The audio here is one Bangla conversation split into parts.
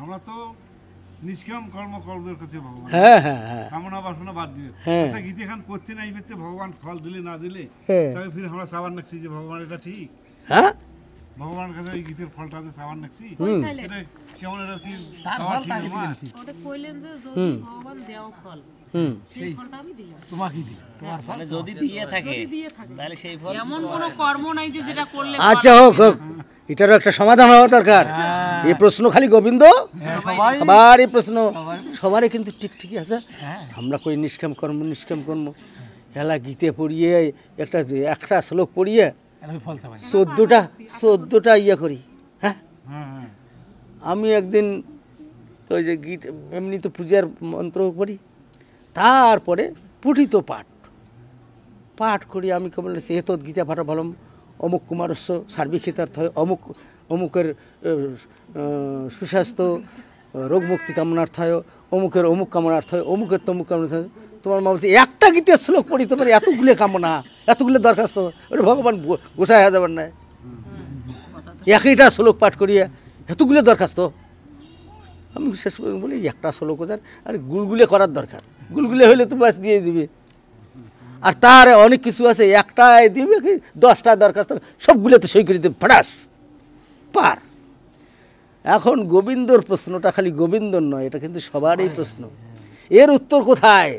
আমরা তো নিষ্কাম কর্ম কর্মের কাছে ভগবান। হ্যাঁ হ্যাঁ হ্যাঁ কামনা বাসনা বাদ দিবে। হ্যাঁ। আচ্ছা গীতে খান করতে নাই পেতে ভগবান ফল দিলে না দিলে হ্যাঁ। তবে ফির আমরা সাবান নাকছি যে ভগবান এটা ঠিক। হ্যাঁ ভগবানের কাছে ওই গীতের ফলটা যে সাবান নাকছি এটা কেমন, এটা কি তার খাওয়া ফল ঠিক তাকে না? দিয়েছি ওটা কইলেন যে যদি ভগবান দেও ফল হুম সেই ফলটা আমি দিলাম। তোমাকে দিই তোমার ফল মানে যদি দিয়ে থাকে যদি দিয়ে থাকে তাহলে সেই ফল এমন কোনো কর্ম নাই যে যেটা করলে আচ্ছা হোক হোক, এটারও একটা সমাধান হওয়া দরকার। এই প্রশ্ন খালি গোবিন্দ সবাই সবার এই প্রশ্ন সবারই কিন্তু ঠিক ঠিকই আছে। আমরা কই নিষ্কাম কর্ম এলা গীতে পড়িয়ে একটা শ্লোক পড়িয়ে আমি ফল চাই 14টা ইয়ে করি। হ্যাঁ হ্যাঁ হ্যাঁ আমি একদিন ওই যে গীত এমনি তো পূজার মন্ত্র পড়ি, তারপরে পুঠিত পাঠ করি। আমি কেমন সে তো গীতা পাঠ ভালো অমুক কুমারস্য সার্বিক্ষিতার্থ হয়, অমুকের সুস্বাস্থ্য রোগমুক্তি কামনার্থায়, অমুকের অমুক কামনার্থায়, অমুকের তমুক কামনার্থায়। তোমার মা বলছে একটা গীতের শ্লোক পড়ি তোমার এতগুলো কামনা এতগুলো দরখাস্ত, ওটা ভগবান গোসায় হয়ে যাবেন না। একইটা শ্লোক পাঠ করিয়া এতগুলো দরখাস্ত। আমি শেষ করে বলি একটা শ্লোক ওদের আর গুলগুলে করার দরকার, গুলগুলে হলে তো বাস দিয়ে দিবে। আর তার অনেক কিছু আছে, একটায় দিবে কি 10টা দরখাস্ত সবগুলোতে সই করে দেবে ফটাস পার। এখন গোবিন্দর প্রশ্নটা খালি গোবিন্দর নয়, এটা কিন্তু সবারই প্রশ্ন। এর উত্তর কোথায়?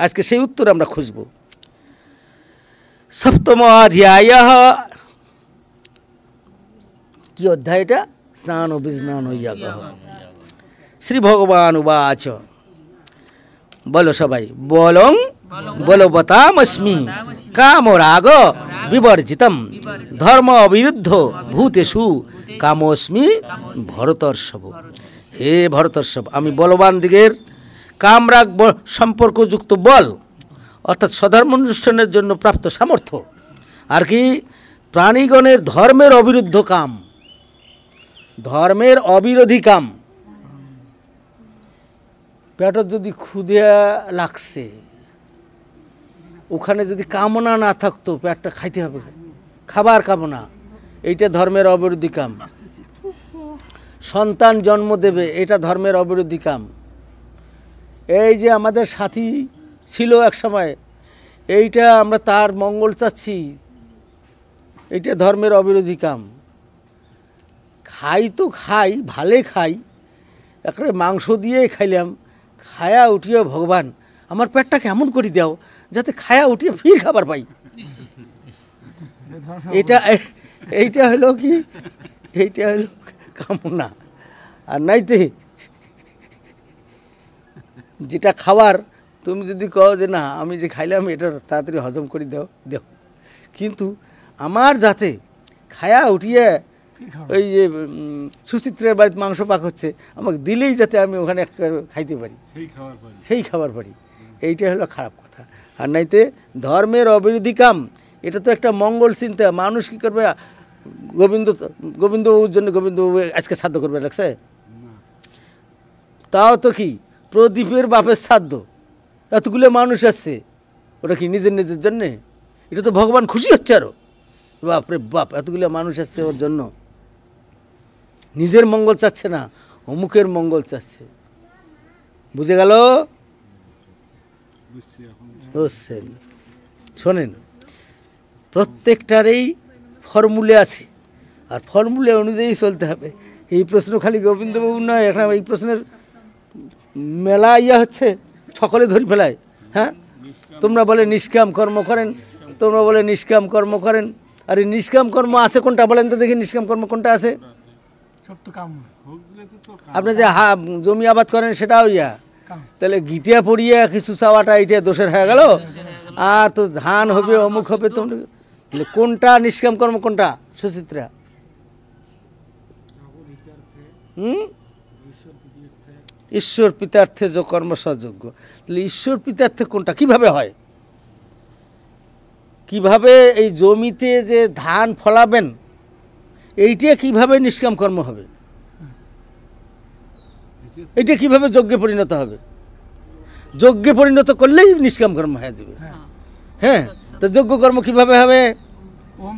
আজকে সেই উত্তর আমরা খুঁজব। সপ্তম অধ্যায়, কি অধ্যায় এটা? স্নান ও বিস্নান ইয়াগঃ। শ্রী ভগবান উবাচ, বলো সবাই, বলং বলবতামস্মি কাম রাগ বিবর্জিতম ধর্ম অবিরুদ্ধ ভূতেষু কামস্মি ভরতর্ষভ। হে ভরতর্ষভ, আমি বলবান দিগের কামরাগ সম্পর্কযুক্ত বল অর্থাৎ স্বধর্ম অনুষ্ঠানের জন্য প্রাপ্ত সামর্থ্য আর কি প্রাণীগণের ধর্মের অবিরুদ্ধ কাম, ধর্মের অবিরোধী কাম। পেটত যদি ক্ষুধা লাগছে, ওখানে যদি কামনা না থাকতো পেটটা খাইতে হবে, খাবার কামনা, এইটা ধর্মের অবিরোধী কাম। সন্তান জন্ম দেবে, এটা ধর্মের অবিরোধী কাম। এই যে আমাদের সাথী ছিল এক সময়, এইটা আমরা তার মঙ্গল চাচ্ছি, এইটা ধর্মের অবিরোধী কাম। খাই তো খাই, ভালে খাই, একেবারে মাংস দিয়েই খাইলাম, খায়া উঠিয়ে ভগবান আমার পেটটা কেমন করে দাও যাতে খায়া উঠিয়ে ফির খাবার পাই। এইটা হলো কি, এইটা হলো কামনা। আর নাইতে যেটা খাবার তুমি যদি কও যে না আমি যে খাইলাম এটা তাড়াতাড়ি হজম করে দেও, কিন্তু আমার যাতে খায়া উঠিয়ে ওই যে সুচিত্রের বাড়িতে মাংস পাক হচ্ছে আমাকে দিলেই যাতে আমি ওখানে খাইতে পারি, সেই খাবার পারি, এইটা হলো খারাপ কথা। আর নাইতে ধর্মের অবিরোধী কাম, এটা তো একটা মঙ্গল চিন্তা। মানুষ কী করবে, গোবিন্দবাবুর জন্য গোবিন্দবাবু আজকে শ্রাদ্ধ করবে লাগছে, তাও তো কি প্রদীপের বাপের শ্রাদ্ধ, এতগুলো মানুষ আসছে, ওটা কি নিজের জন্যে? এটা তো ভগবান খুশি হচ্ছে আরও, বাপরে বাপ এতগুলো মানুষ আসছে ওর জন্য, নিজের মঙ্গল চাচ্ছে না, অমুকের মঙ্গল চাচ্ছে। বুঝে গেল? বুঝছেন? শোনেন, প্রত্যেকটারই ফর্মুলে আছে, আর ফর্মুলে অনুযায়ী চলতে হবে। এই প্রশ্ন খালি গোবিন্দবাবু নয়, এখন এই প্রশ্নের মেলা ইয়া হচ্ছে, সকলে ধরে ফেলায়। হ্যাঁ, তোমরা বলে নিষ্কাম কর্ম করেন, তোমরা বলে নিষ্কাম কর্ম করেন, আর এই নিষ্কাম কর্ম আছে কোনটা বলেন তো দেখি, নিষ্কাম কর্ম কোনটা আছে? আপনি যে জমি আবাদ করেন সেটাও ইয়া, তাহলে গীতা পড়িয়া কিছু চাওয়াটা এইটা দোষের হয়ে গেল। আর তো ধান হবে অমুক হবে, তোমরা কোনটা নিষ্কাম কর্ম কোনটা সুচিত্রা? ঈশ্বর পিতার্থে যে কর্ম সযোগ্য, তাহলে ঈশ্বর পিতার্থে কোনটা কিভাবে হয়? কিভাবে এই জমিতে যে ধান ফলাবেন এইটা কিভাবে নিষ্কাম কর্ম হবে? এটা কিভাবে যজ্ঞে পরিণত হবে? যজ্ঞে পরিণত করলেই নিষ্কাম কর্ম হয়ে যাবে। হ্যাঁ, তো যজ্ঞ কর্ম কিভাবে হবে?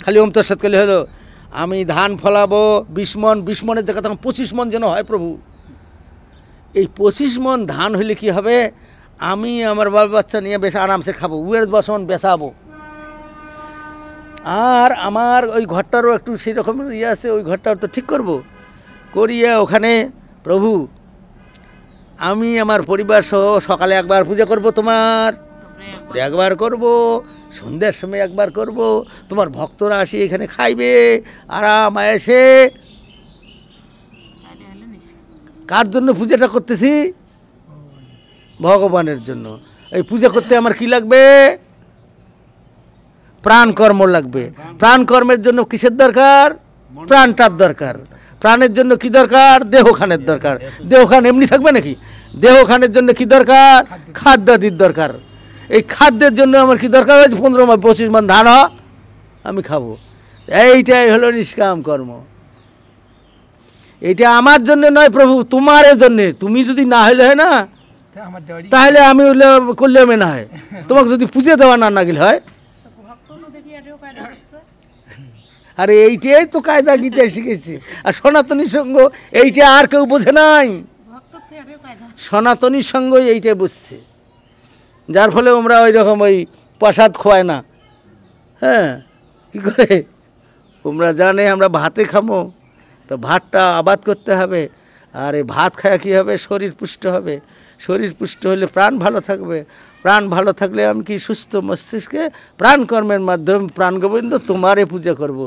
খালি ওম তৎসৎ করলে হলো। আমি ধান ফলাবো 20 মণ, 20 মণের জায়গা তখন 25 মণ যেন হয় প্রভু। এই 25 মণ ধান হইলে কি হবে, আমি আমার বাল বাচ্চা নিয়ে বেশ আরামসে খাবো, উয়ের বসন বেসাবো। আর আমার ওই ঘরটারও একটু সেই রকম ইয়ে আছে, ওই ঘরটাও তো ঠিক করব, করিয়ে ওখানে প্রভু আমি আমার পরিবার সহ সকালে একবার পূজা করব, তোমার একবার করব, সন্ধ্যার সময় একবার করব, তোমার ভক্তরা আসি এখানে খাইবে আরাম এসে। কার জন্য পূজাটা করতেছি? ভগবানের জন্য। এই পূজা করতে আমার কি লাগবে? প্রাণ কর্ম লাগবে। প্রাণ কর্মের জন্য কিসের দরকার? প্রাণটার দরকার। প্রাণের জন্য কি দরকার? দেহখানের দরকার। দেহখান এমনি থাকবে নাকি? দেহখানের জন্য কি দরকার? খাদ্যাদির দরকার। এই খাদ্যের জন্য আমার কি দরকার? 15 মণ 25 মণ ধান আমি খাবো। এইটাই হলো নিষ্কাম কর্ম। এইটা আমার জন্য নয় প্রভু, তোমার জন্যে। তুমি যদি না হইলে হয় না, আমার দেওয়ারি তাহলে আমি হইলে করলে মে না হয়। তোমাকে যদি পুজো দেওয়া না গেলে হয়। আরে এইটাই তো কায়দা গীতায় শিখেছি। আর সনাতনী সঙ্গ এইটা আর কেউ বোঝে নাই, সনাতনী সঙ্গ এইটাই বুঝছে। যার ফলে আমরা ওই রকম ওই প্রসাদ খোয়াই না। হ্যাঁ, কী করে তোমরা জানে আমরা ভাতে খাবো, তো ভাতটা আবাদ করতে হবে। আর এই ভাত খাওয়া কী হবে? শরীর পুষ্ট হবে। শরীর পুষ্ট হলে প্রাণ ভালো থাকবে। প্রাণ ভালো থাকলে আমি কি সুস্থ মস্তিষ্কে প্রাণ কর্মের মাধ্যমে প্রাণ গোবিন্দ তোমারে পূজা করব।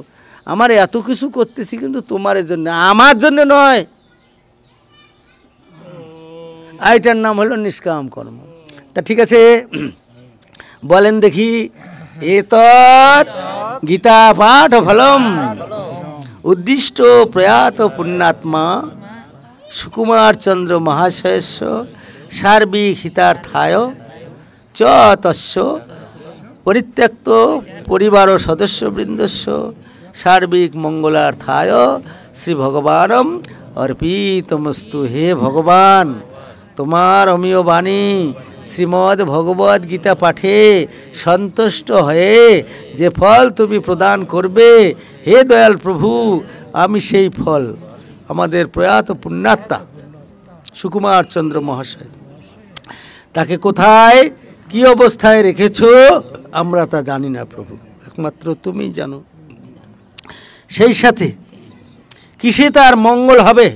আমার এত কিছু করতেছি কিন্তু তোমার জন্য, আমার জন্য নয়। এইটার নাম হলো নিষ্কাম কর্ম। তা ঠিক আছে, বলেন দেখি, এতৎ গীতা পাঠ ফলম উদ্দিষ্ট প্রয়াত পুণ্যাত্মা সুকুমার চন্দ্র মহাশয়স্য সার্বিক হিতার্থায় চ তস্য পরিত্যক্ত পরিবার সদস্যবৃন্দস্য সার্বিক মঙ্গলার্থায় শ্রী ভগবানম অর্পিতমস্তু। হে ভগবান, তোমার অমীয় বাণী শ্রীমদ্ ভগবদ্ গীতা পাঠে সন্তুষ্ট হয়ে যে ফল তুমি প্রদান করবে, হে দয়াল প্রভু, আমি সেই ফল আমাদের প্রয়াত পুণ্যাত্মা সুকুমার চন্দ্র মহাশয়, তাকে কোথায় কি অবস্থায় রেখেছো আমরা তা জানি না প্রভু, একমাত্র তুমি জানো। সেই সাথে কিসে তার মঙ্গল হবে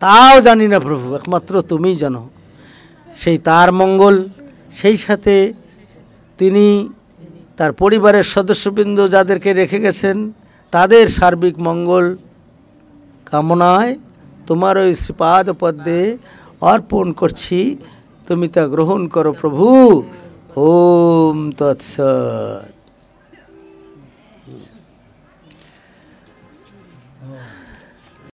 তাও জানি না প্রভু, একমাত্র তুমিই জানো। সেই তার মঙ্গল, সেই সাথে তিনি তার পরিবারের সদস্যবৃন্দ যাদেরকে রেখে গেছেন তাদের সার্বিক মঙ্গল কামনায় তোমার ওই শ্রীপাদ পদ্মে অর্পণ করছি, তুমি তা গ্রহণ করো প্রভু। ওম তৎসৎ।